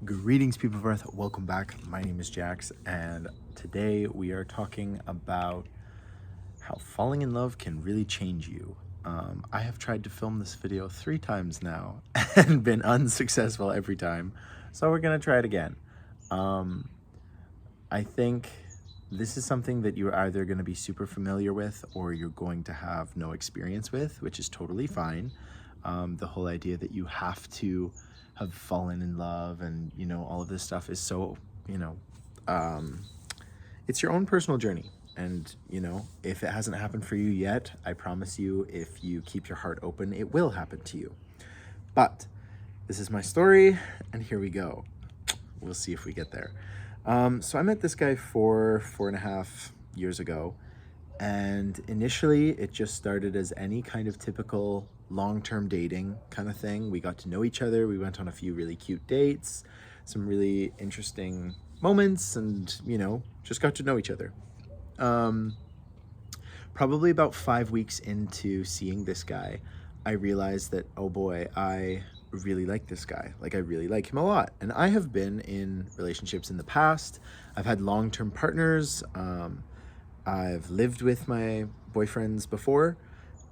Greetings, people of Earth. Welcome back. My name is Jax, and today we are talking about how falling in love can really change you. I have tried to film this video 3 times now and been unsuccessful every time, so we're gonna try it again. I think this is something that you're either going to be super familiar with or you're going to have no experience with, which is totally fine. The whole idea that you have to have fallen in love and, all of this stuff is so, it's your own personal journey. And, if it hasn't happened for you yet, I promise you, if you keep your heart open, it will happen to you. But this is my story, and here we go. We'll see if we get there. So I met this guy 4.5 years ago, and initially it just started as any kind of typical long-term dating kind of thing. We got to know each other. We went on a few really cute dates, some really interesting moments, and, just got to know each other. Probably about 5 weeks into seeing this guy, I realized that, oh boy, I really like this guy. Like, I really like him a lot. And I have been in relationships in the past. I've had long-term partners. I've lived with my boyfriends before.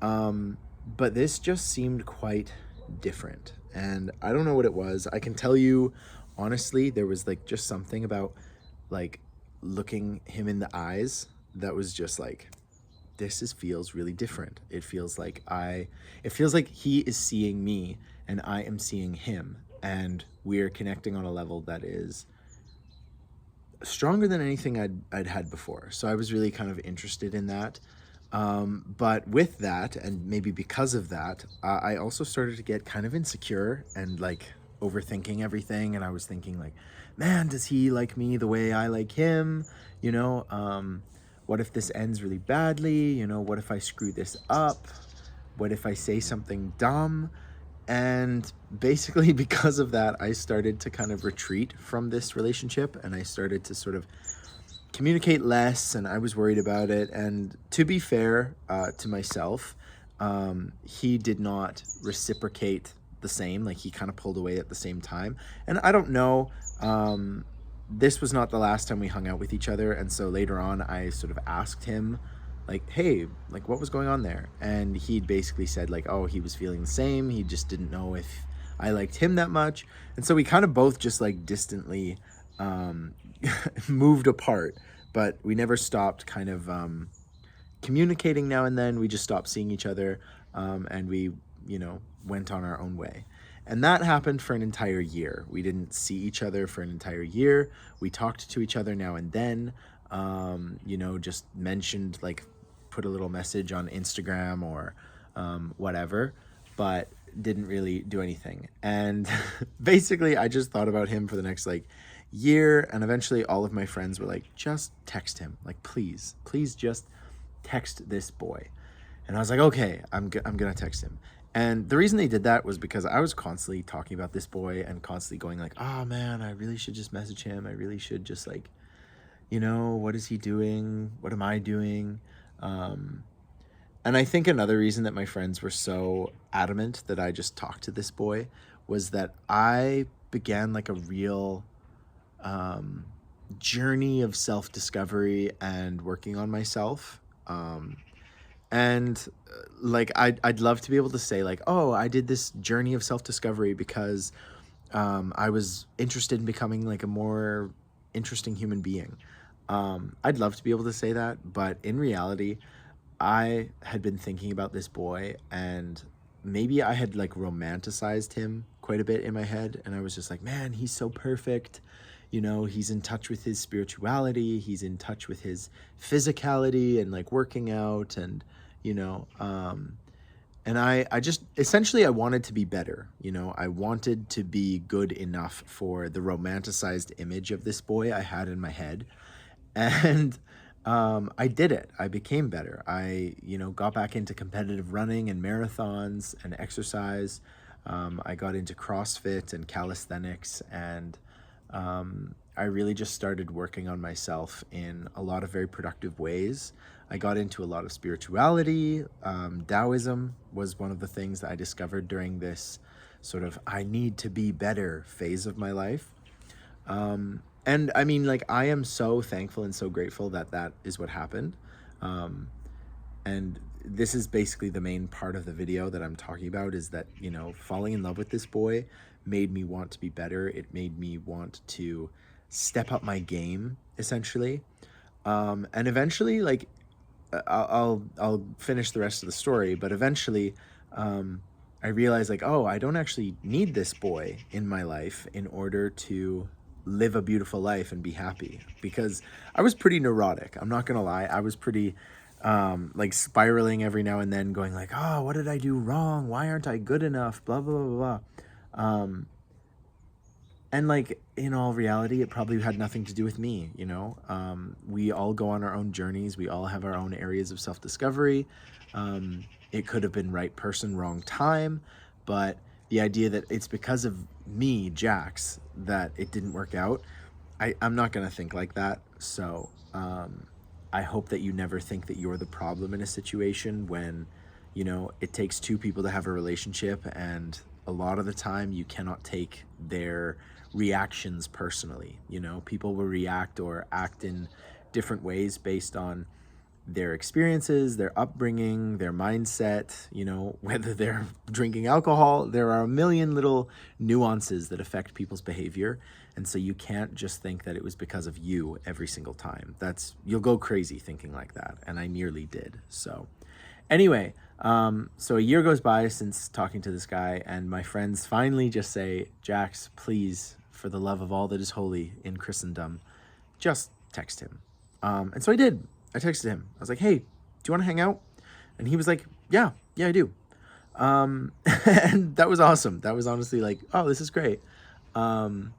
But this just seemed quite different. And I don't know what it was. I can tell you, honestly, there was like just something about like looking him in the eyes that was just like, feels really different. It feels like he is seeing me and I am seeing him, and we're connecting on a level that is stronger than anything I'd had before. So I was really kind of interested in that. But with that, and maybe because of that, I also started to get kind of insecure and like overthinking everything. And I was thinking like, man, does he like me the way I like him? What if this ends really badly? What if I screw this up? What if I say something dumb? And basically because of that, I started to kind of retreat from this relationship, and I started to sort of communicate less, and I was worried about it. And to be fair to myself, he did not reciprocate the same. Like, he kind of pulled away at the same time. And I don't know, this was not the last time we hung out with each other. And so later on, I sort of asked him, like, hey, like, what was going on there? And he basically said, like, oh, he was feeling the same. He just didn't know if I liked him that much. And so we kind of both just like distantly moved apart, but we never stopped kind of communicating now and then. We just stopped seeing each other, and we, went on our own way. And that happened for an entire year. We didn't see each other for an entire year. We talked to each other now and then, just mentioned, like, put a little message on Instagram or whatever, but didn't really do anything. And basically I just thought about him for the next like year, and eventually all of my friends were like, just text him, like, please just text this boy. And I was like, okay, I'm gonna text him. And the reason they did that was because I was constantly talking about this boy and constantly going like, oh man, I really should just message him. I really should just like, what is he doing? What am I doing? And I think another reason that my friends were so adamant that I just talked to this boy was that I began like a real journey of self-discovery and working on myself. And like, I'd love to be able to say like, oh, I did this journey of self-discovery because I was interested in becoming like a more interesting human being. I'd love to be able to say that, but in reality, I had been thinking about this boy, and maybe I had like romanticized him quite a bit in my head. And I was just like, man, he's so perfect. He's in touch with his spirituality. He's in touch with his physicality and like working out, and, and I just, essentially I wanted to be better. I wanted to be good enough for the romanticized image of this boy I had in my head. And I did it. I became better. I, got back into competitive running and marathons and exercise. I got into CrossFit and calisthenics, and I really just started working on myself in a lot of very productive ways. I got into a lot of spirituality. Taoism was one of the things that I discovered during this sort of I need to be better phase of my life. And I mean, like, I am so thankful and so grateful that that is what happened. Um, and this is basically the main part of the video that I'm talking about, is that, you know, falling in love with this boy made me want to be better. It made me want to step up my game, essentially. And eventually, like, I'll finish the rest of the story, but eventually, I realized, like, oh, I don't actually need this boy in my life in order to live a beautiful life and be happy, because I was pretty neurotic. I'm not gonna lie. I was pretty like spiraling every now and then, going like, oh, what did I do wrong? Why aren't I good enough? Blah blah blah blah. And like, in all reality, it probably had nothing to do with me, you know. We all go on our own journeys. We all have our own areas of self-discovery. It could have been right person, wrong time, but the idea that it's because of me, Jax, that it didn't work out, I'm not gonna think like that. So I hope that you never think that you're the problem in a situation when, you know, it takes two people to have a relationship, and a lot of the time you cannot take their reactions personally. You know, people will react or act in different ways based on their experiences, their upbringing, their mindset, you know, whether they're drinking alcohol. There are a million little nuances that affect people's behavior. And so you can't just think that it was because of you every single time. You'll go crazy thinking like that. And I nearly did. So anyway, so a year goes by since talking to this guy, and my friends finally just say, Jax, please, for the love of all that is holy in Christendom, just text him. And so I did. I texted him. I was like, hey, do you want to hang out? And he was like, yeah, I do. And that was awesome. That was honestly like, oh, this is great. And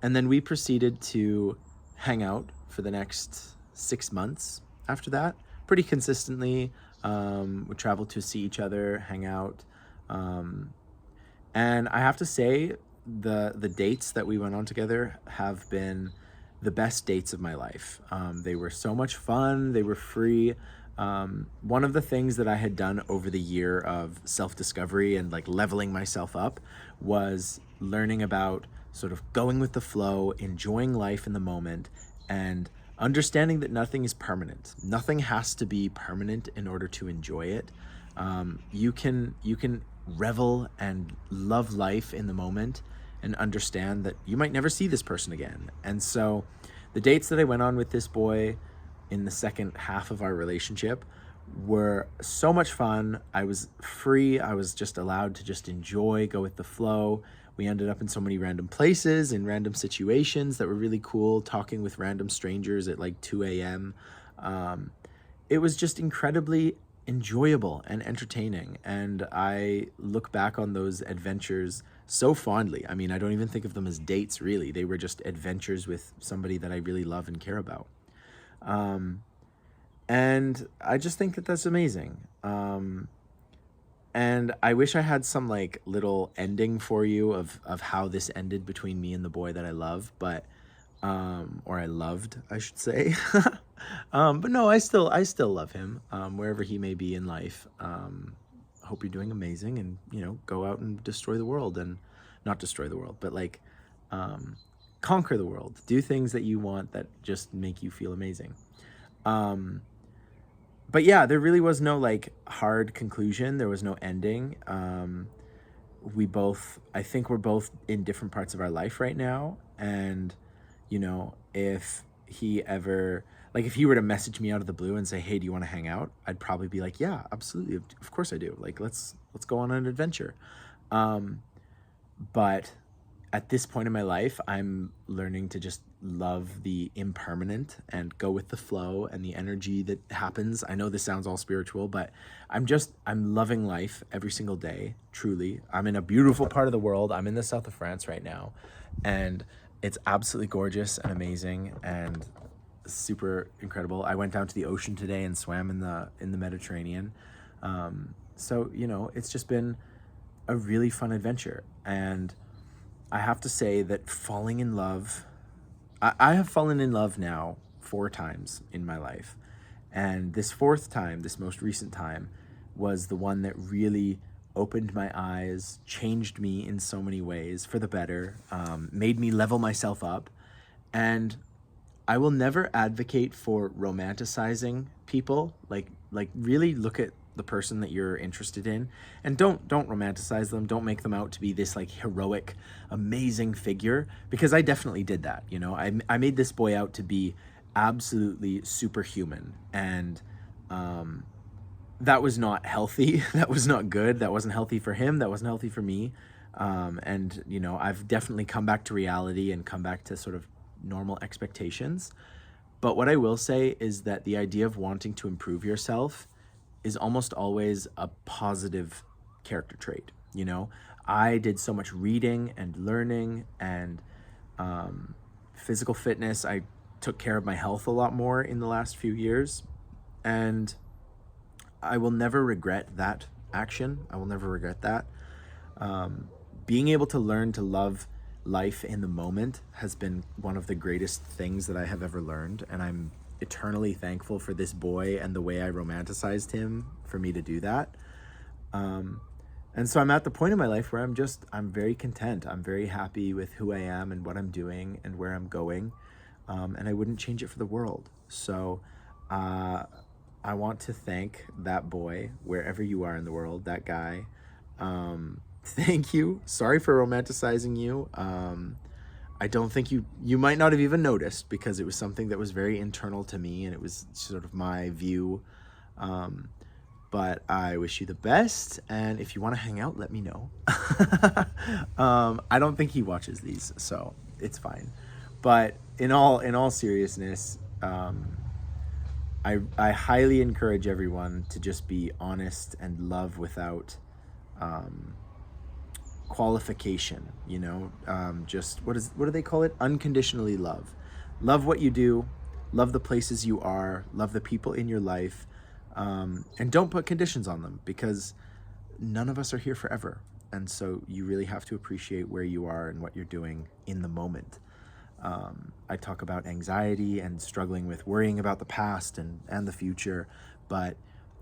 then we proceeded to hang out for the next 6 months after that, pretty consistently. We traveled to see each other, hang out. And I have to say, the dates that we went on together have been the best dates of my life. They were so much fun. They were free. One of the things that I had done over the year of self-discovery and like leveling myself up was learning about sort of going with the flow, enjoying life in the moment, and understanding that nothing is permanent. Nothing has to be permanent in order to enjoy it. You can revel and love life in the moment and understand that you might never see this person again. And so the dates that I went on with this boy in the second half of our relationship were so much fun. I was free. I was just allowed to just enjoy, go with the flow. We ended up in so many random places, in random situations that were really cool, talking with random strangers at like 2 a.m. It was just incredibly enjoyable and entertaining. And I look back on those adventures so fondly. I mean, I don't even think of them as dates, really. They were just adventures with somebody that I really love and care about. And I just think that that's amazing. And I wish I had some like little ending for you of how this ended between me and the boy that I love, but or I loved, I should say. But no, I still love him, wherever he may be in life. Hope you're doing amazing, and, you know, go out and destroy the world, and not destroy the world, but like conquer the world. Do things that you want that just make you feel amazing. But yeah, there really was no like hard conclusion. There was no ending. I think we're both in different parts of our life right now. And, you know, if he were to message me out of the blue and say, hey, do you want to hang out? I'd probably be like, yeah, absolutely. Of course I do. Like, let's go on an adventure. But at this point in my life, I'm learning to just love the impermanent and go with the flow and the energy that happens. I know this sounds all spiritual, but I'm loving life every single day, truly. I'm in a beautiful part of the world. I'm in the south of France right now, and it's absolutely gorgeous and amazing and super incredible. I went down to the ocean today and swam in the Mediterranean. So, you know, it's just been a really fun adventure. And I have to say that falling in love, I have fallen in love now 4 times in my life. And this 4th time, this most recent time, was the one that really opened my eyes, changed me in so many ways for the better, made me level myself up. And I will never advocate for romanticizing people. Like really look at the person that you're interested in, and don't romanticize them. Don't make them out to be this like heroic, amazing figure, because I definitely did that. You know, I made this boy out to be absolutely superhuman, and that was not healthy. That was not good. That wasn't healthy for him. That wasn't healthy for me. And you know, I've definitely come back to reality and come back to sort of normal expectations. But what I will say is that the idea of wanting to improve yourself is almost always a positive character trait. You know, I did so much reading and learning and physical fitness. I took care of my health a lot more in the last few years, and I will never regret that action. I will never regret that. Being able to learn to love life in the moment has been one of the greatest things that I have ever learned, and I'm eternally thankful for this boy and the way I romanticized him for me to do that. And so I'm at the point in my life where I'm very content. I'm very happy with who I am and what I'm doing and where I'm going. And I wouldn't change it for the world. So I want to thank that boy, wherever you are in the world, that guy. Thank you. Sorry for romanticizing you. I don't think you might not have even noticed, because it was something that was very internal to me and it was sort of my view. But I wish you the best, and if you want to hang out, let me know. I don't think he watches these, so it's fine. But in all seriousness, I highly encourage everyone to just be honest and love without qualification. You know, just what do they call it? Unconditionally love. Love what you do, love the places you are, love the people in your life, and don't put conditions on them, because none of us are here forever. And so you really have to appreciate where you are and what you're doing in the moment. I talk about anxiety and struggling with worrying about the past and the future, but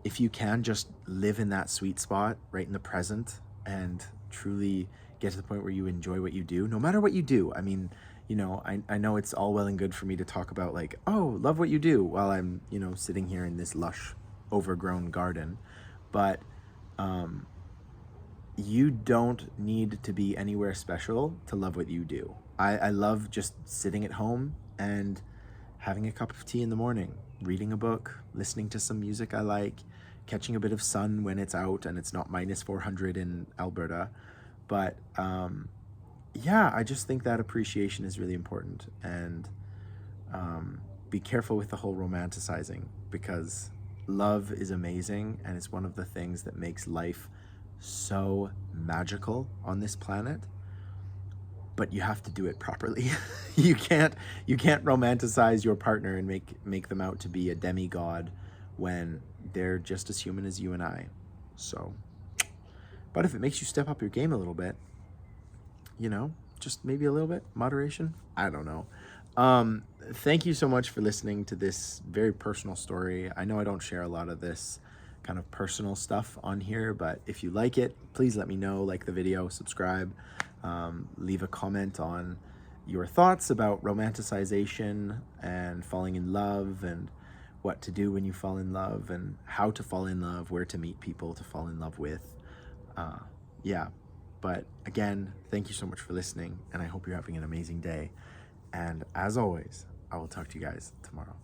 if you can just live in that sweet spot right in the present and truly get to the point where you enjoy what you do, no matter what you do. I mean, you know, I know it's all well and good for me to talk about like, oh, love what you do, while I'm, you know, sitting here in this lush, overgrown garden. But you don't need to be anywhere special to love what you do. I love just sitting at home and having a cup of tea in the morning, reading a book, listening to some music I like, catching a bit of sun when it's out and it's not minus 400 in Alberta. But yeah, I just think that appreciation is really important. And be careful with the whole romanticizing, because love is amazing, and it's one of the things that makes life so magical on this planet. But you have to do it properly. you can't romanticize your partner and make them out to be a demigod when they're just as human as you and I. So, but if it makes you step up your game a little bit, you know, just maybe a little bit, moderation, I don't know. Thank you so much for listening to this very personal story. I know I don't share a lot of this kind of personal stuff on here, but if you like it, please let me know. Like the video, subscribe, leave a comment on your thoughts about romanticization and falling in love, and what to do when you fall in love, and how to fall in love, where to meet people to fall in love with. Yeah, but again, thank you so much for listening, and I hope you're having an amazing day. And as always, I will talk to you guys tomorrow.